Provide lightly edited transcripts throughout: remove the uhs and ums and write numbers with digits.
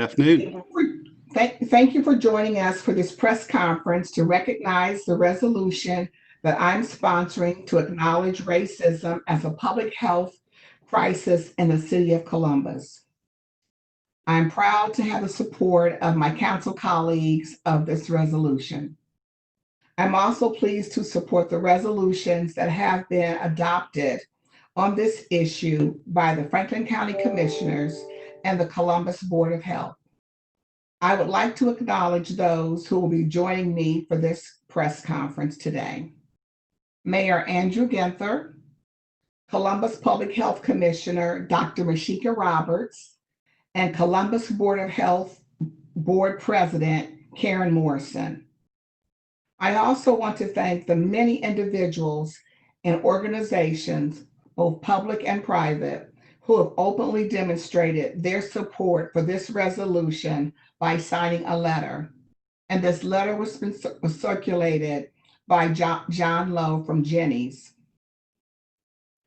Afternoon. Thank you for joining us for this press conference to recognize the resolution that I'm sponsoring to acknowledge racism as a public health crisis in the city of Columbus. I'm proud to have the support of my council colleagues of this resolution. I'm also pleased to support the resolutions that have been adopted on this issue by the Franklin County Commissioners and the Columbus Board of Health. I would like to acknowledge those who will be joining me for this press conference today. Mayor Andrew Ginther, Columbus Public Health Commissioner Dr. Mysheika Roberts, and Columbus Board of Health Board President Karen Morrison. I also want to thank the many individuals and organizations, both public and private, who have openly demonstrated their support for this resolution by signing a letter. And this letter was circulated by John Lowe from Jenny's.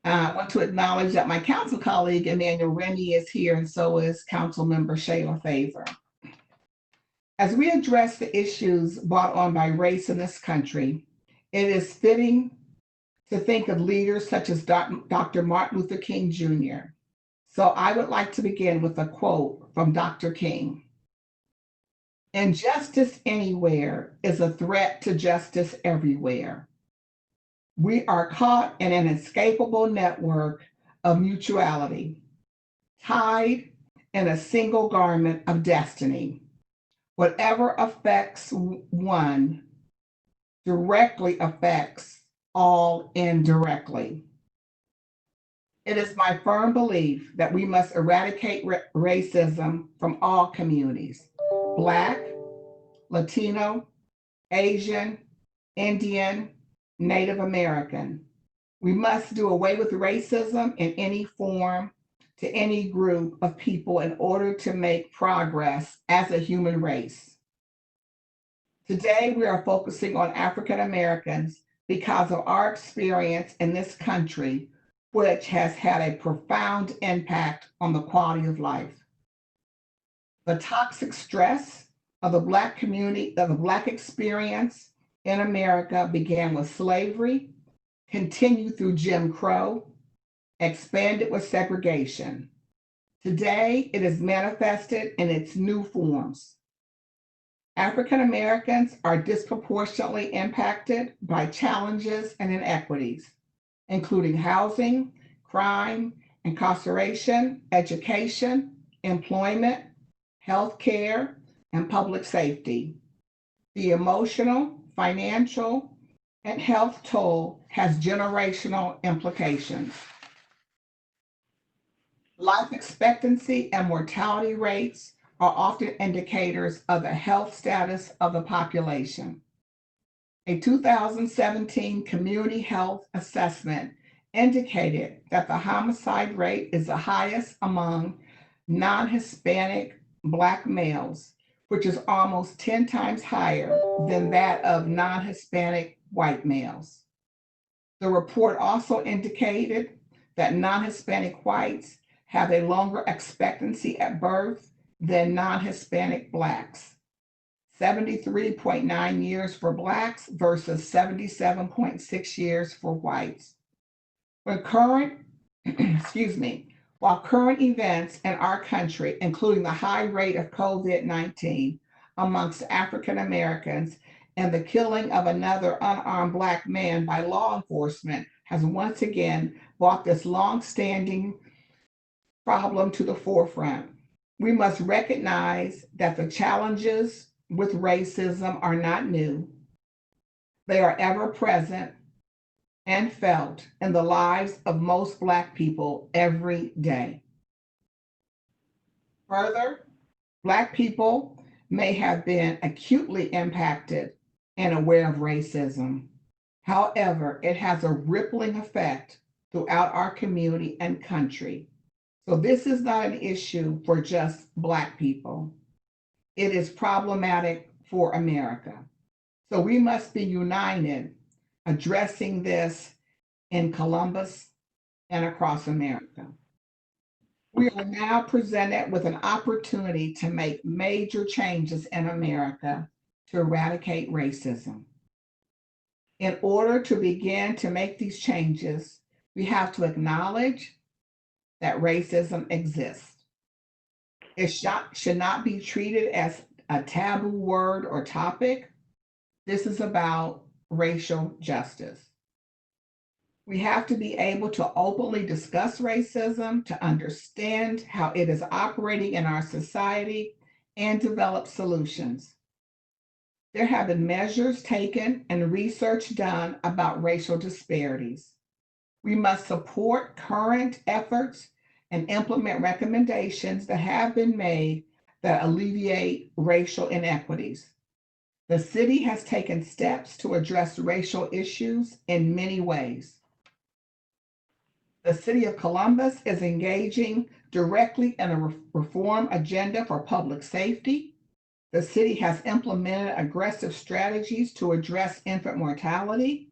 I want to acknowledge that my council colleague, Emmanuel Remy, is here, and so is Councilmember Shayla Favor. As we address the issues brought on by race in this country, it is fitting to think of leaders such as Dr. Martin Luther King Jr. So I would like to begin with a quote from Dr. King. "Injustice anywhere is a threat to justice everywhere. We are caught in an inescapable network of mutuality, tied in a single garment of destiny. Whatever affects one directly affects all indirectly." It is my firm belief that we must eradicate racism from all communities: Black, Latino, Asian, Indian, Native American. We must do away with racism in any form to any group of people in order to make progress as a human race. Today, we are focusing on African Americans because of our experience in this country, which has had a profound impact on the quality of life. The toxic stress of the Black community, of the Black experience in America began with slavery, continued through Jim Crow, expanded with segregation. Today, it is manifested in its new forms. African Americans are disproportionately impacted by challenges and inequities, including housing, crime, incarceration, education, employment, healthcare, and public safety. The emotional, financial, and health toll has generational implications. Life expectancy and mortality rates are often indicators of the health status of the population. A 2017 community health assessment indicated that the homicide rate is the highest among non-Hispanic Black males, which is almost 10 times higher than that of non-Hispanic white males. The report also indicated that non-Hispanic whites have a longer expectancy at birth than non-Hispanic Blacks. 73.9 years for Blacks versus 77.6 years for whites. While current events in our country, including the high rate of COVID-19 amongst African Americans and the killing of another unarmed Black man by law enforcement, has once again brought this long-standing problem to the forefront. We must recognize that the challenges with racism are not new. They are ever present and felt in the lives of most Black people every day. Further, Black people may have been acutely impacted and aware of racism. However, it has a rippling effect throughout our community and country. So this is not an issue for just Black people. It is problematic for America. So we must be united addressing this in Columbus and across America. We are now presented with an opportunity to make major changes in America to eradicate racism. In order to begin to make these changes, we have to acknowledge that racism exists. It should not be treated as a taboo word or topic. This is about racial justice. We have to be able to openly discuss racism, to understand how it is operating in our society, and develop solutions. There have been measures taken and research done about racial disparities. We must support current efforts and implement recommendations that have been made that alleviate racial inequities. The city has taken steps to address racial issues in many ways. The City of Columbus is engaging directly in a reform agenda for public safety. The city has implemented aggressive strategies to address infant mortality.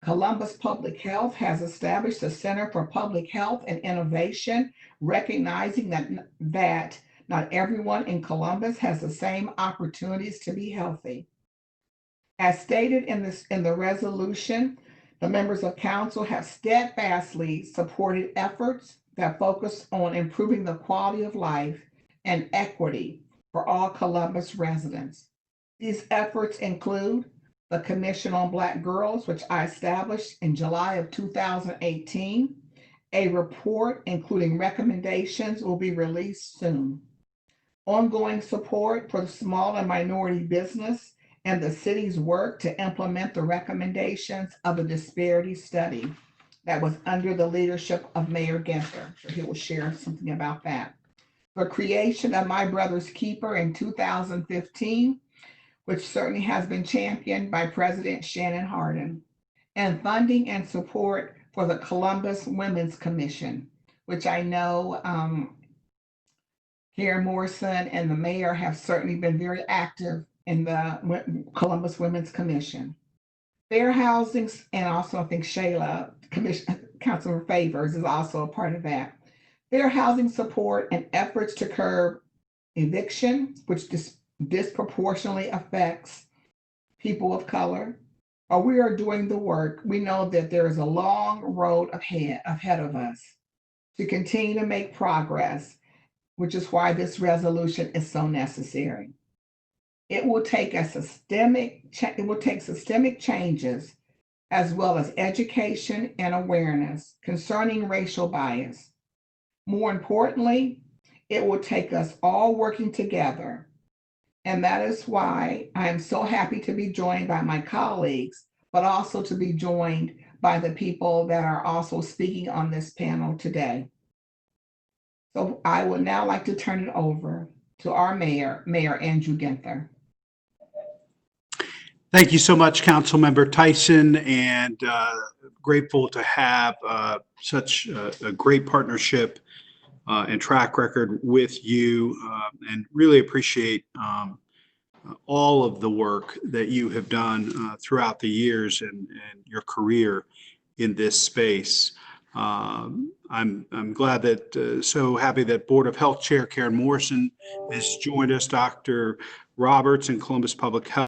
Columbus Public Health has established a Center for Public Health and Innovation, recognizing that not everyone in Columbus has the same opportunities to be healthy. As stated in the resolution, the members of council have steadfastly supported efforts that focus on improving the quality of life and equity for all Columbus residents. These efforts include the Commission on Black Girls, which I established in July of 2018. A report including recommendations will be released soon. Ongoing support for small and minority business and the city's work to implement the recommendations of the disparity study that was under the leadership of Mayor Ginther. So he will share something about that. The creation of My Brother's Keeper in 2015, which certainly has been championed by President Shannon Hardin, and funding and support for the Columbus Women's Commission, which I know here Morrison and the mayor have certainly been very active in the Columbus Women's Commission. Fair housing, and also I think Shayla, Councilmember Favors, is also a part of that. Fair housing support and efforts to curb eviction, which disproportionately affects people of color. We are doing the work. We know that there is a long road ahead of us to continue to make progress, which is why this resolution is so necessary. It will take systemic changes as well as education and awareness concerning racial bias. More importantly, it will take us all working together. And that is why I am so happy to be joined by my colleagues, but also to be joined by the people that are also speaking on this panel today. So I would now like to turn it over to our mayor, Mayor Andrew Ginther. Thank you so much, Councilmember Tyson, and grateful to have such a great partnership and track record with you, and really appreciate all of the work that you have done throughout the years and your career in this space. I'm glad that, so happy that Board of Health Chair Karen Morrison has joined us, Dr. Roberts and Columbus Public Health,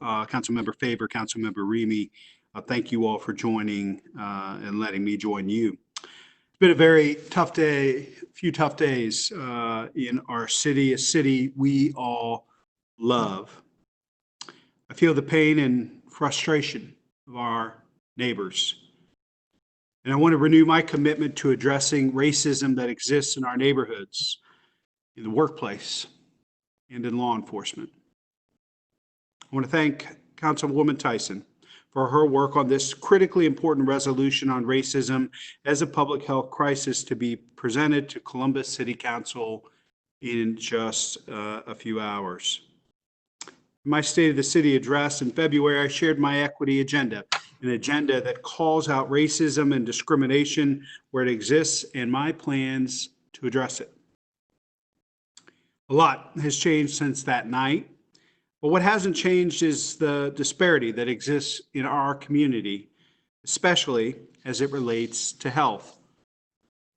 Councilmember Faber, Councilmember Remy. Thank you all for joining and letting me join you. It's been a very tough day, few tough days in our city, a city we all love. I feel the pain and frustration of our neighbors. And I want to renew my commitment to addressing racism that exists in our neighborhoods, in the workplace, and in law enforcement. I want to thank Councilwoman Tyson for her work on this critically important resolution on racism as a public health crisis to be presented to Columbus City Council in just a few hours. In my State of the City address in February, I shared my equity agenda, an agenda that calls out racism and discrimination where it exists and my plans to address it. A lot has changed since that night, but what hasn't changed is the disparity that exists in our community, especially as it relates to health.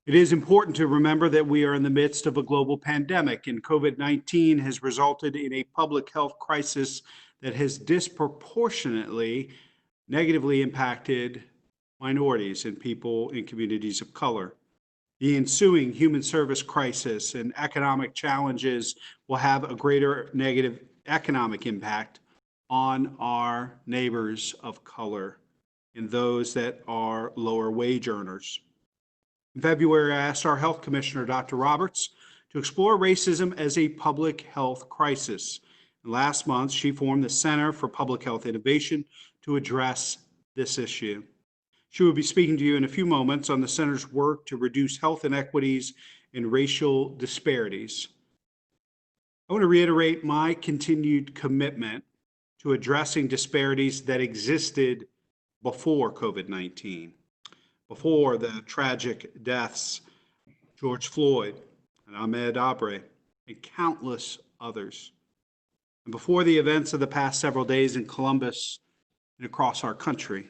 It is important to remember that we are in the midst of a global pandemic, and COVID-19 has resulted in a public health crisis that has disproportionately negatively impacted minorities and people in communities of color. The ensuing human service crisis and economic challenges will have a greater negative economic impact on our neighbors of color and those that are lower wage earners. In February, I asked our health commissioner, Dr. Roberts, to explore racism as a public health crisis. And last month, she formed the Center for Public Health Innovation to address this issue. She will be speaking to you in a few moments on the center's work to reduce health inequities and racial disparities. I want to reiterate my continued commitment to addressing disparities that existed before COVID-19, before the tragic deaths of George Floyd and Ahmaud Arbery and countless others, and before the events of the past several days in Columbus and across our country.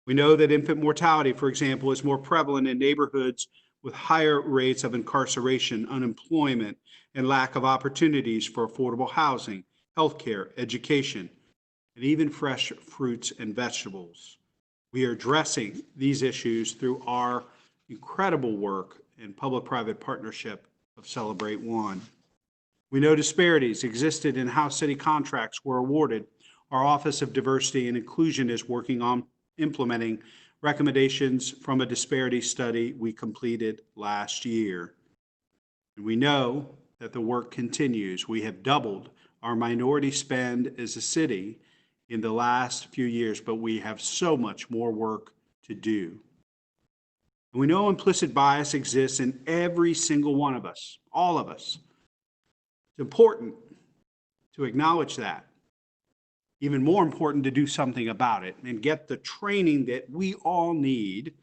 We know that infant mortality, for example, is more prevalent in neighborhoods with higher rates of incarceration, unemployment, and lack of opportunities for affordable housing, healthcare, education, and even fresh fruits and vegetables. We are addressing these issues through our incredible work in public-private partnership of Celebrate One. We know disparities existed in how city contracts were awarded. Our Office of Diversity and Inclusion is working on implementing recommendations from a disparity study we completed last year. And we know that the work continues. We have doubled our minority spend as a city in the last few years, but we have so much more work to do. And we know implicit bias exists in every single one of us, all of us. It's important to acknowledge that. Even more important to do something about it and get the training that we all need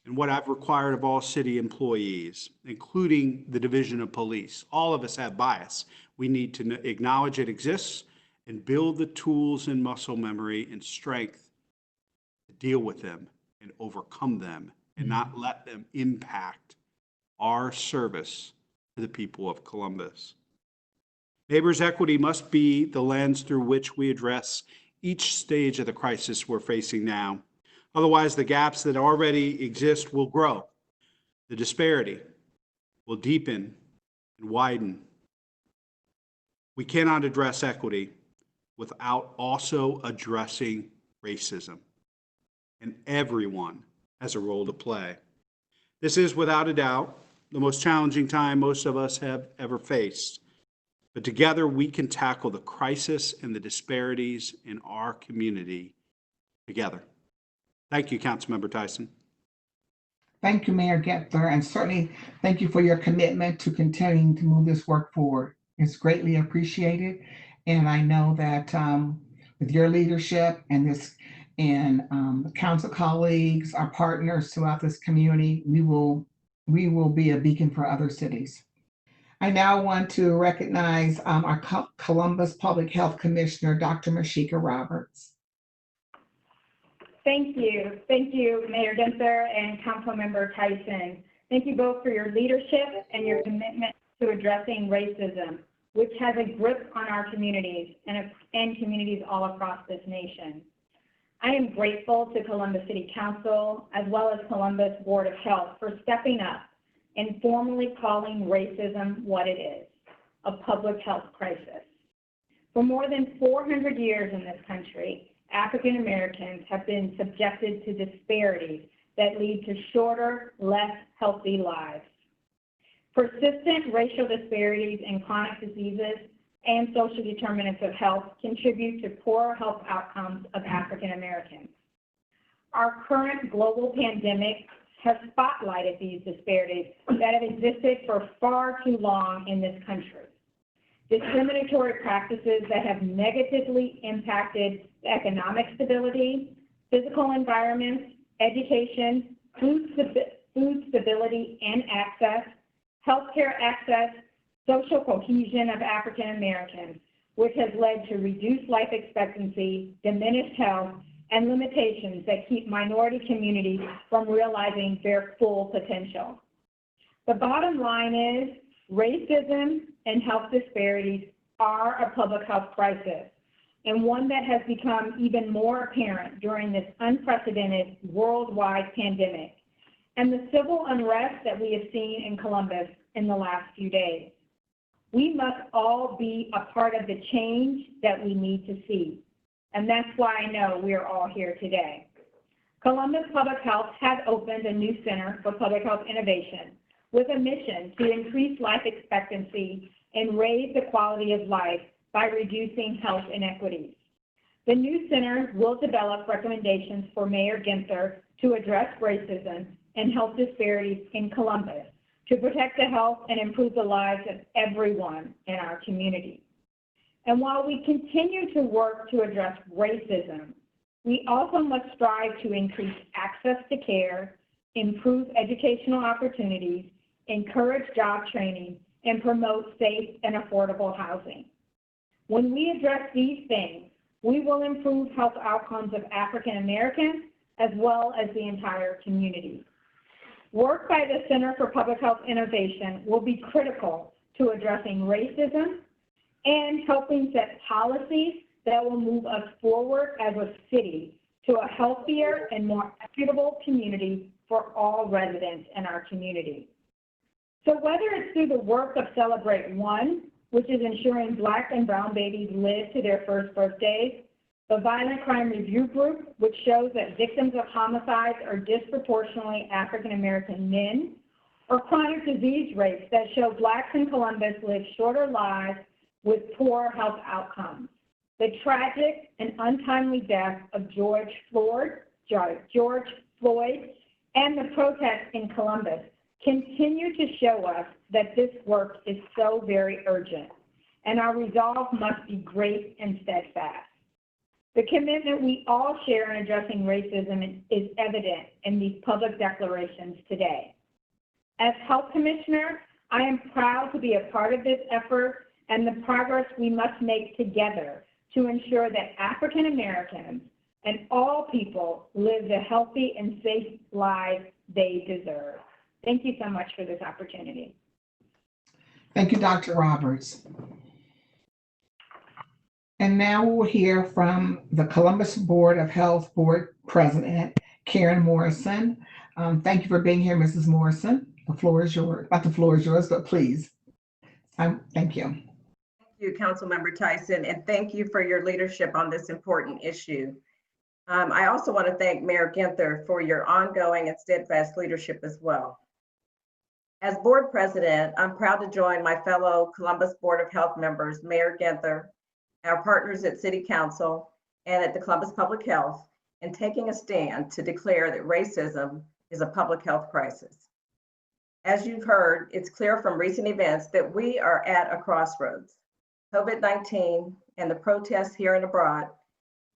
and what I've required of all city employees, including the Division of Police. All of us have bias. We need to acknowledge it exists and build the tools and muscle memory and strength to deal with them and overcome them and not let them impact our service to the people of Columbus. Neighbors' equity must be the lens through which we address each stage of the crisis we're facing now. Otherwise, the gaps that already exist will grow. The disparity will deepen and widen. We cannot address equity without also addressing racism. And everyone has a role to play. This is, without a doubt, the most challenging time most of us have ever faced. But together we can tackle the crisis and the disparities in our community together. Thank you, Councilmember Tyson. Thank you, Mayor Ginther, and certainly thank you for your commitment to continuing to move this work forward. It's greatly appreciated, and I know that with your leadership and the council colleagues, our partners throughout this community, we will be a beacon for other cities. I now want to recognize our Columbus Public Health Commissioner, Dr. Mysheika Roberts. Thank you. Thank you, Mayor Ginther and Councilmember Tyson. Thank you both for your leadership and your commitment to addressing racism, which has a grip on our communities and communities all across this nation. I am grateful to Columbus City Council, as well as Columbus Board of Health, for stepping up and formally calling racism what it is, a public health crisis. For more than 400 years in this country, African Americans have been subjected to disparities that lead to shorter, less healthy lives. Persistent racial disparities in chronic diseases and social determinants of health contribute to poorer health outcomes of African Americans. Our current global pandemic has spotlighted these disparities that have existed for far too long in this country. Discriminatory practices that have negatively impacted economic stability, physical environments, education, food stability and access, healthcare access, social cohesion of African Americans, which has led to reduced life expectancy, diminished health, and limitations that keep minority communities from realizing their full potential. The bottom line is racism and health disparities are a public health crisis, and one that has become even more apparent during this unprecedented worldwide pandemic and the civil unrest that we have seen in Columbus in the last few days. We must all be a part of the change that we need to see, and that's why I know we are all here today. Columbus Public Health has opened a new Center for Public Health Innovation with a mission to increase life expectancy and raise the quality of life by reducing health inequities. The new center will develop recommendations for Mayor Ginther to address racism and health disparities in Columbus, to protect the health and improve the lives of everyone in our community. And while we continue to work to address racism, we also must strive to increase access to care, improve educational opportunities, encourage job training, and promote safe and affordable housing. When we address these things, we will improve health outcomes of African Americans as well as the entire community. Work by the Center for Public Health Innovation will be critical to addressing racism and helping set policies that will move us forward as a city to a healthier and more equitable community for all residents in our community. So whether it's through the work of Celebrate One, which is ensuring Black and brown babies live to their first birthdays, the Violent Crime Review Group, which shows that victims of homicides are disproportionately African American men, or chronic disease rates that show Blacks in Columbus live shorter lives with poor health outcomes. The tragic and untimely death of George Floyd, and the protests in Columbus continue to show us that this work is so very urgent, and our resolve must be great and steadfast. The commitment we all share in addressing racism is evident in these public declarations today. As Health Commissioner, I am proud to be a part of this effort and the progress we must make together to ensure that African Americans and all people live the healthy and safe lives they deserve. Thank you so much for this opportunity. Thank you, Dr. Roberts. And now we'll hear from the Columbus Board of Health Board President, Karen Morrison. Thank you for being here, Mrs. Morrison. The floor is yours. Not the floor is yours, but please. Thank you. Thank you, Councilmember Tyson, and thank you for your leadership on this important issue. I also want to thank Mayor Ginther for your ongoing and steadfast leadership as well. As board president, I'm proud to join my fellow Columbus Board of Health members, Mayor Ginther, our partners at City Council, and at the Columbus Public Health, in taking a stand to declare that racism is a public health crisis. As you've heard, it's clear from recent events that we are at a crossroads. COVID-19 and the protests here and abroad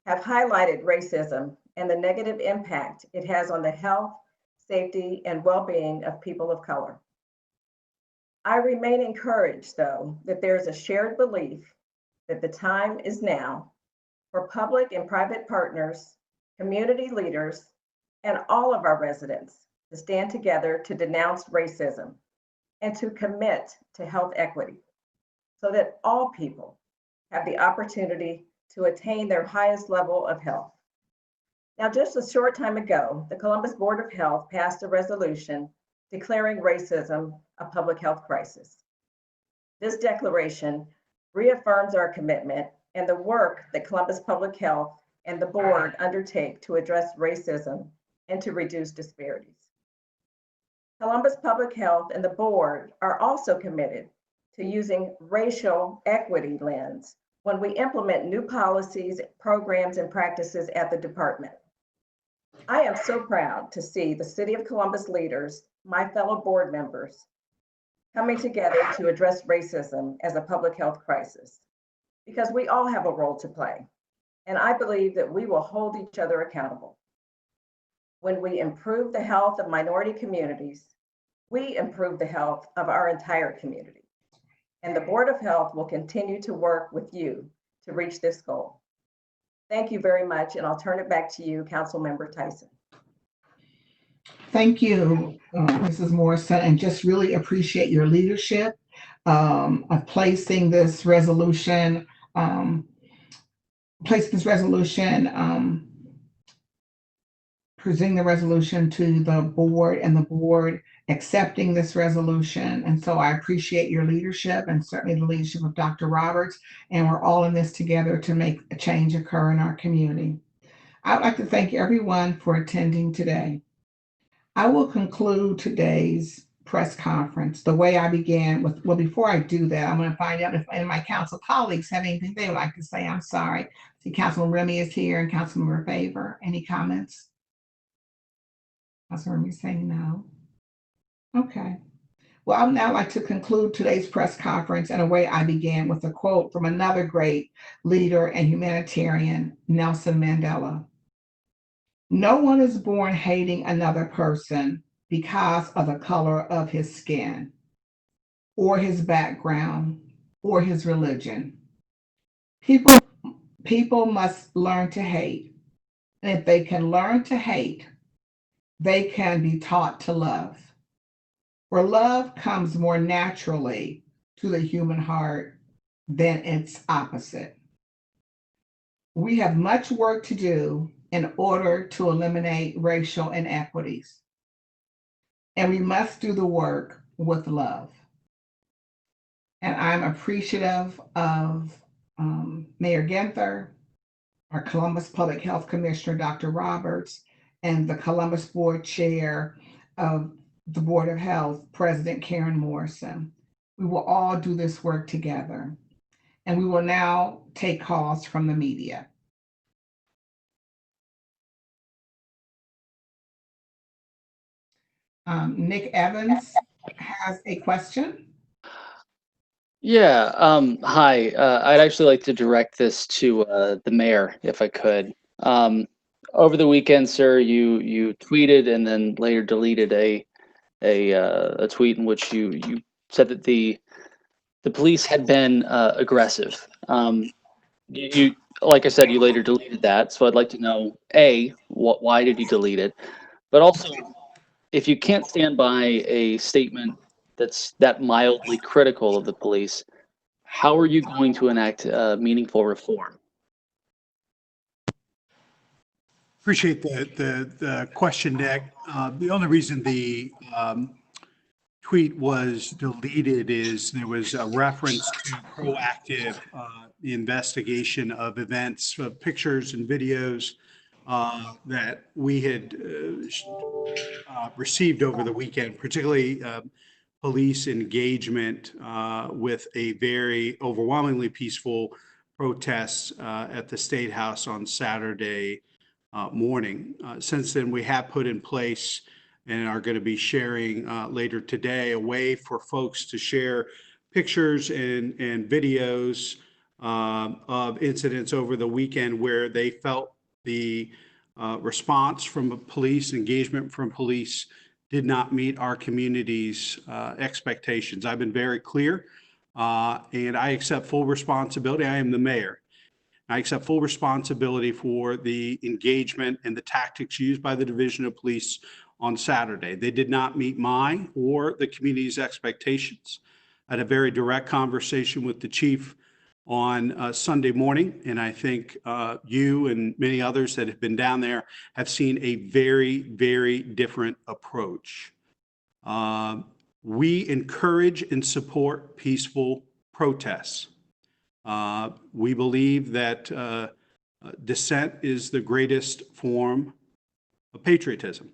have highlighted racism and the negative impact it has on the health, safety, and well-being of people of color. I remain encouraged, though, that there's a shared belief that the time is now for public and private partners, community leaders, and all of our residents to stand together to denounce racism and to commit to health equity so that all people have the opportunity to attain their highest level of health. Now, just a short time ago, the Columbus Board of Health passed a resolution declaring racism a public health crisis. This declaration reaffirms our commitment and the work that Columbus Public Health and the board undertake to address racism and to reduce disparities. Columbus Public Health and the board are also committed to using racial equity lens when we implement new policies, programs, and practices at the department. I am so proud to see the City of Columbus leaders, my fellow board members, coming together to address racism as a public health crisis, because we all have a role to play, and I believe that we will hold each other accountable. When we improve the health of minority communities, we improve the health of our entire community. And the Board of Health will continue to work with you to reach this goal. Thank Thank you very much, and I'll turn it back to you, Councilmember Tyson. Thank you, Mrs. Morrison, and just really appreciate your leadership of placing this resolution, presenting the resolution to the board and the board accepting this resolution. And so I appreciate your leadership and certainly the leadership of Dr. Roberts. And we're all in this together to make a change occur in our community. I'd like to thank everyone for attending today. I will conclude today's press conference the way I began with, well, before I do that, I'm going to find out if any of my council colleagues have anything they would like to say. I'm sorry. See, Councilman Remy is here and Councilmember Favor. Any comments? Councilmember saying no. Okay. Well, I would now like to conclude today's press conference in a way I began with a quote from another great leader and humanitarian, Nelson Mandela. No one is born hating another person because of the color of his skin, or his background, or his religion. People must learn to hate. And if they can learn to hate, they can be taught to love. For love comes more naturally to the human heart than its opposite. We have much work to do in order to eliminate racial inequities. And we must do the work with love. And I'm appreciative of Mayor Ginther, our Columbus Public Health Commissioner, Dr. Roberts, and the Columbus Board Chair of the Board of Health, President Karen Morrison. We will all do this work together. And we will now take calls from the media. Nick Evans has a question. Yeah, hi. I'd actually like to direct this to the mayor, if I could. Over the weekend, sir, you tweeted and then later deleted a tweet in which you said that the police had been aggressive. You like I said, you later deleted that, so I'd like to know why did you delete it, but also if you can't stand by a statement that's that mildly critical of the police, how are you going to enact meaningful reform? Appreciate the question, Nick. The only reason the tweet was deleted is there was a reference to proactive investigation of events, pictures and videos that we had received over the weekend, particularly police engagement with a very overwhelmingly peaceful protest at the State House on Saturday morning. Since then, we have put in place and are going to be sharing later today a way for folks to share pictures and videos of incidents over the weekend where they felt the response from police, engagement from police did not meet our community's expectations. I've been very clear and I accept full responsibility. I am the mayor. I accept full responsibility for the engagement and the tactics used by the Division of Police on Saturday. They did not meet my or the community's expectations. I had a very direct conversation with the chief on Sunday morning, and I think you and many others that have been down there have seen a very, very different approach. We encourage and support peaceful protests. We believe that dissent is the greatest form of patriotism.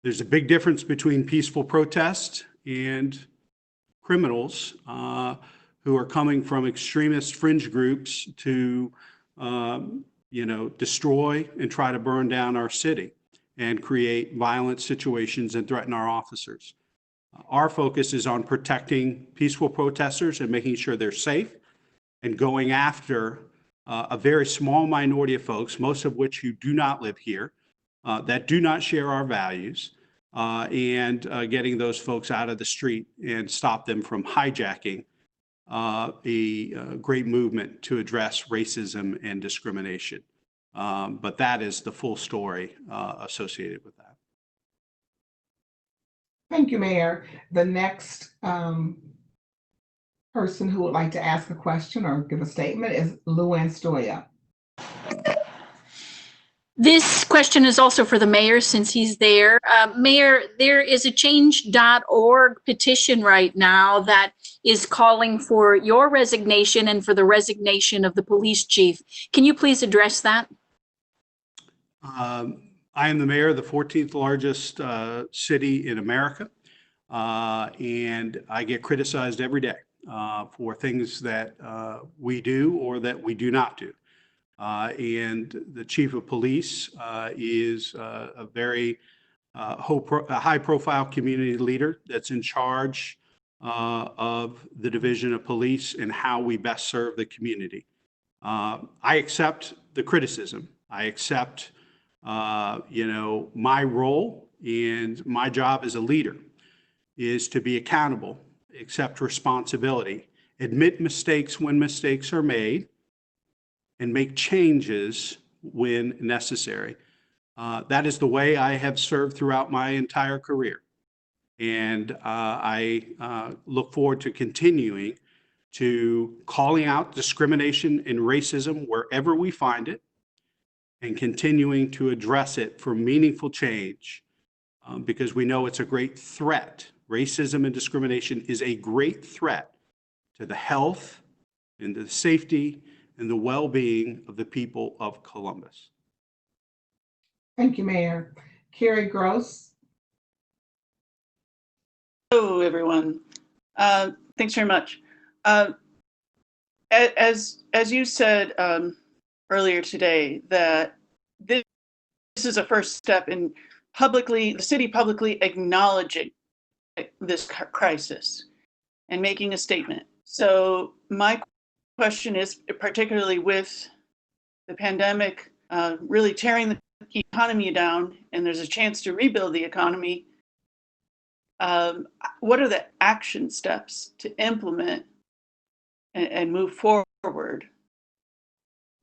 There's a big difference between peaceful protest and criminals who are coming from extremist fringe groups to, destroy and try to burn down our city and create violent situations and threaten our officers. Our focus is on protecting peaceful protesters and making sure they're safe and going after a very small minority of folks, most of which who do not live here, that do not share our values, and getting those folks out of the street and stop them from hijacking a great movement to address racism and discrimination. But that is the full story associated with that. Thank you, Mayor. The next person who would like to ask a question or give a statement is Luann Stoya. This question is also for the mayor since he's there. Mayor, there is a change.org petition right now that is calling for your resignation and for the resignation of the police chief. Can you please address that? I am the mayor of the 14th largest city in America, and I get criticized every day for things that we do or that we do not do. And the chief of police is a very high-profile community leader that's in charge of the division of police and how we best serve the community. I accept the criticism. I accept, my role, and my job as a leader is to be accountable, accept responsibility, admit mistakes when mistakes are made, and make changes when necessary. That is the way I have served throughout my entire career. And I look forward to continuing to calling out discrimination and racism wherever we find it, and continuing to address it for meaningful change, because we know it's a great threat. Racism and discrimination is a great threat to the health and the safety and the well-being of the people of Columbus. Thank you, Mayor. Carrie Gross. Hello, everyone. Thanks very much. As you said earlier today, that this is a first step in the city publicly acknowledging this crisis and making a statement. So my question is, particularly with the pandemic really tearing the economy down, and there's a chance to rebuild the economy, what are the action steps to implement and move forward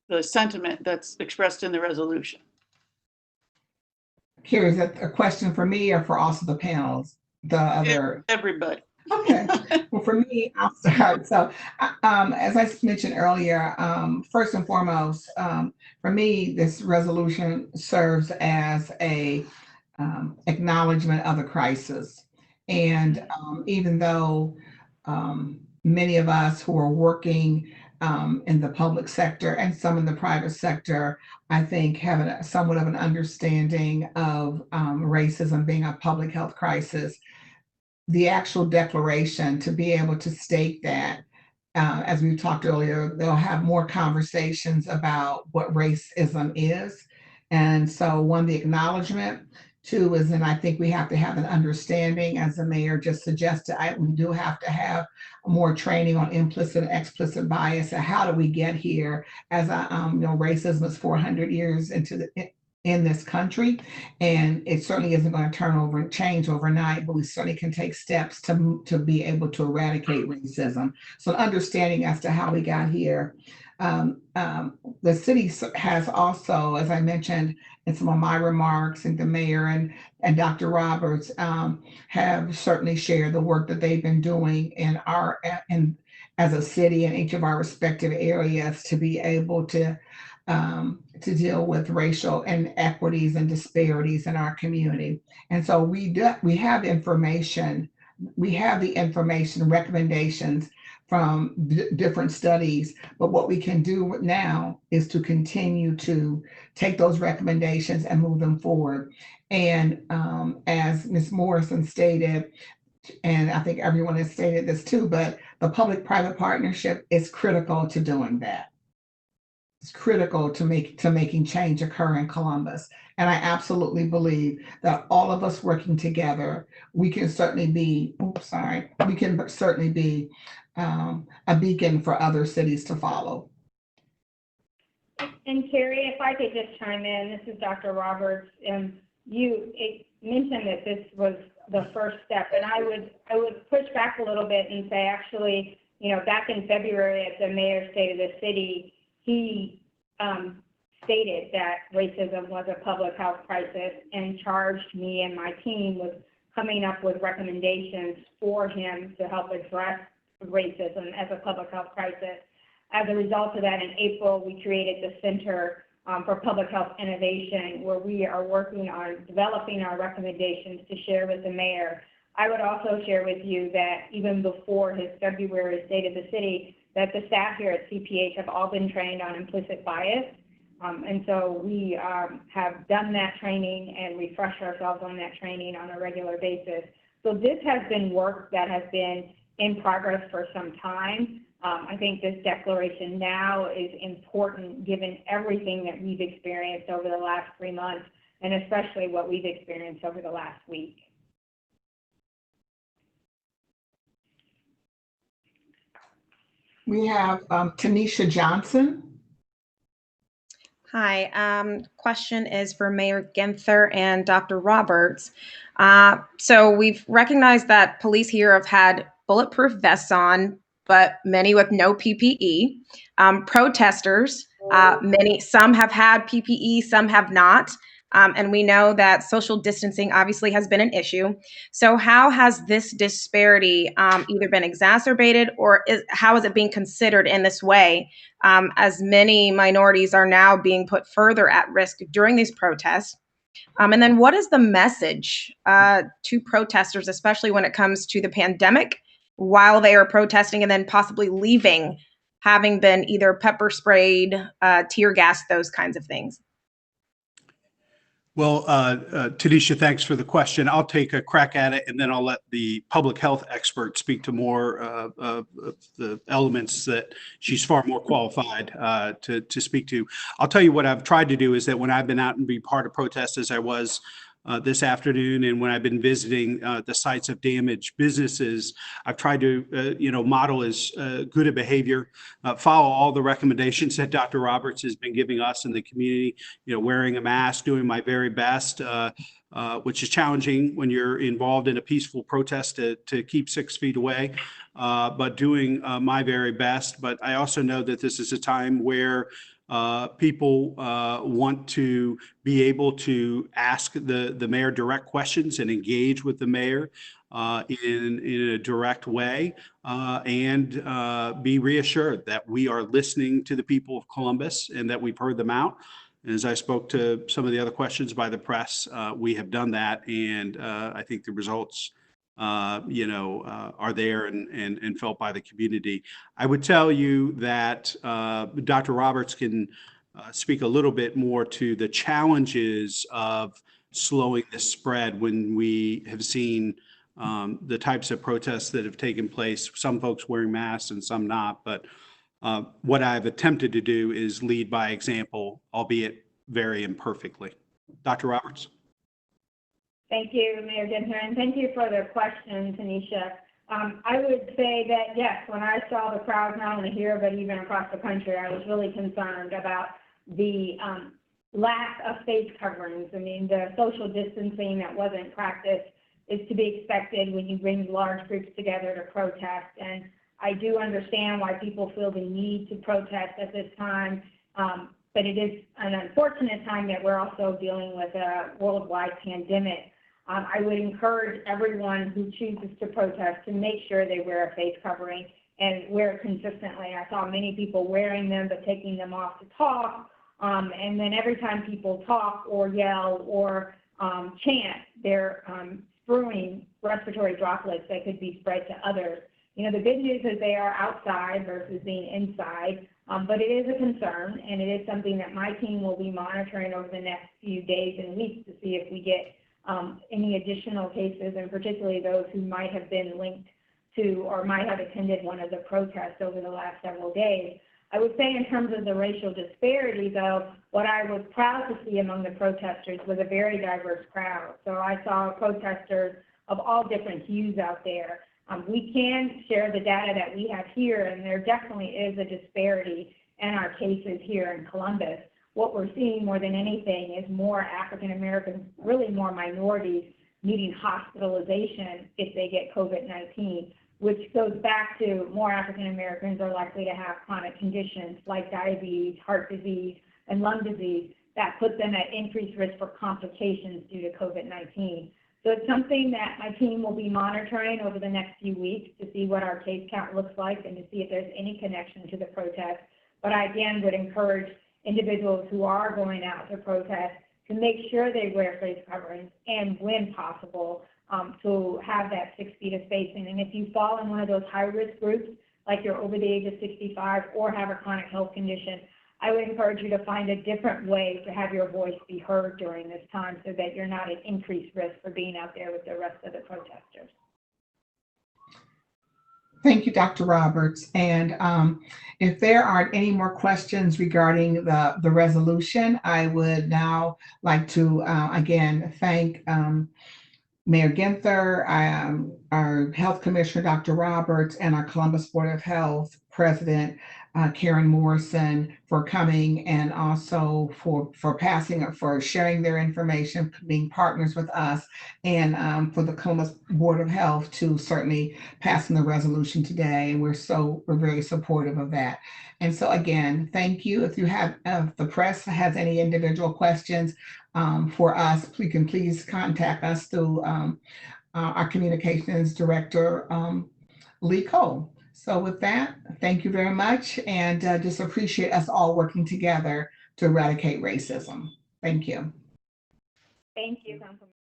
the sentiment that's expressed in the resolution? Carrie, is that a question for me or for also the panels? The other Everybody. Okay. Well, for me, I'll start. So, as I mentioned earlier, first and foremost, for me, this resolution serves as a acknowledgement of the crisis. And even though many of us who are working in the public sector and some in the private sector, I think have somewhat of an understanding of racism being a public health crisis, the actual declaration, to be able to state that, as we talked earlier, they'll have more conversations about what racism is. And so one, the acknowledgement. Two is, and I think we have to have an understanding, as the mayor just suggested, we do have to have more training on implicit and explicit bias and how do we get here, as racism is 400 years in this country, and it certainly isn't going to turn over and change overnight, but we certainly can take steps to be able to eradicate racism. So understanding as to how we got here. The city has also, as I mentioned in some of my remarks, and the mayor and Dr. Roberts have certainly shared the work that they've been doing as a city in each of our respective areas to be able to deal with racial inequities and disparities in our community. And so we have information, recommendations from different studies, but what we can do now is to continue to take those recommendations and move them forward. And as Ms. Morrison stated, and I think everyone has stated this too, but the public-private partnership is critical to doing that. It's critical to making change occur in Columbus. And I absolutely believe that all of us working together, we can certainly be, a beacon for other cities to follow. And Carrie, if I could just chime in, this is Dr. Roberts, and you mentioned that this was the first step, and I would push back a little bit and say, actually, back in February at the mayor's State of the City, he stated that racism was a public health crisis and charged me and my team with coming up with recommendations for him to help address racism as a public health crisis. As a result of that, in April, we created the Center for Public Health Innovation, where we are working on developing our recommendations to share with the mayor. I would also share with you that even before his February State of the City, that the staff here at CPH have all been trained on implicit bias. And so we have done that training and refreshed ourselves on that training on a regular basis. So this has been work that has been in progress for some time. I think this declaration now is important given everything that we've experienced over the last 3 months, and especially what we've experienced over the last week. We have Tonisha Johnson. Hi, question is for Mayor Ginther and Dr. Roberts. So we've recognized that police here have had bulletproof vests on, but many with no PPE. Protesters, some have had PPE, some have not. And we know that social distancing obviously has been an issue. So how has this disparity either been exacerbated, or how is it being considered in this way, as many minorities are now being put further at risk during these protests? And then what is the message to protesters, especially when it comes to the pandemic, while they are protesting and then possibly leaving, having been either pepper sprayed, tear gas, those kinds of things? Well, Tonisha, thanks for the question. I'll take a crack at it, and then I'll let the public health expert speak to more of the elements that she's far more qualified to speak to. I'll tell you what I've tried to do is that when I've been out and be part of protests, as I was this afternoon, and when I've been visiting the sites of damaged businesses, I've tried to, model as good a behavior, follow all the recommendations that Dr. Roberts has been giving us in the community, wearing a mask, doing my very best, which is challenging when you're involved in a peaceful protest to keep 6 feet away, but doing my very best. But I also know that this is a time where people want to be able to ask the mayor direct questions and engage with the mayor in a direct way, and be reassured that we are listening to the people of Columbus and that we've heard them out. As I spoke to some of the other questions by the press, we have done that, and I think the results are there and felt by the community. I would tell you that Dr. Roberts can speak a little bit more to the challenges of slowing the spread when we have seen the types of protests that have taken place, some folks wearing masks and some not. But what I've attempted to do is lead by example, albeit very imperfectly. Dr. Roberts. Thank you, Mayor Ginther, and thank you for the question, Tonisha. I would say that, yes, when I saw the crowd not only here, but even across the country, I was really concerned about the lack of face coverings. I mean, the social distancing that wasn't practiced is to be expected when you bring large groups together to protest. And I do understand why people feel the need to protest at this time, but it is an unfortunate time that we're also dealing with a worldwide pandemic. I would encourage everyone who chooses to protest to make sure they wear a face covering and wear it consistently. I saw many people wearing them but taking them off to talk, and then every time people talk or yell or chant, they're spewing respiratory droplets that could be spread to others. The good news is they are outside versus being inside, but it is a concern, and it is something that my team will be monitoring over the next few days and weeks to see if we get any additional cases, and particularly those who might have been linked to or might have attended one of the protests over the last several days. I would say in terms of the racial disparity, though, what I was proud to see among the protesters was a very diverse crowd. So I saw protesters of all different hues out there. We can share the data that we have here, and there definitely is a disparity in our cases here in Columbus. What we're seeing more than anything is more African Americans, really more minorities, needing hospitalization if they get COVID-19 which goes back to more African Americans are likely to have chronic conditions like diabetes, heart disease, and lung disease that put them at increased risk for complications due to COVID-19. So it's something that my team will be monitoring over the next few weeks to see what our case count looks like and to see if there's any connection to the protest. But I again would encourage individuals who are going out to protest to make sure they wear face coverings and, when possible, to have that 6 feet of spacing. And if you fall in one of those high-risk groups, like you're over the age of 65 or have a chronic health condition, I would encourage you to find a different way to have your voice be heard during this time so that you're not at increased risk for being out there with the rest of the protesters. Thank you, Dr. Roberts. And if there aren't any more questions regarding the resolution, I would now like to again thank Mayor Ginther, our Health Commissioner, Dr. Roberts, and our Columbus Board of Health President, Karen Morrison, for coming, and also for sharing their information, being partners with us, and for the Columbus Board of Health to certainly passing the resolution today. And we're very supportive of that. And so again, thank you. If you have, if the press has any individual questions for us, please contact us through our communications director, Lee Cole. So with that, thank you very much, and just appreciate us all working together to eradicate racism. Thank you. Thank you, Councilmember.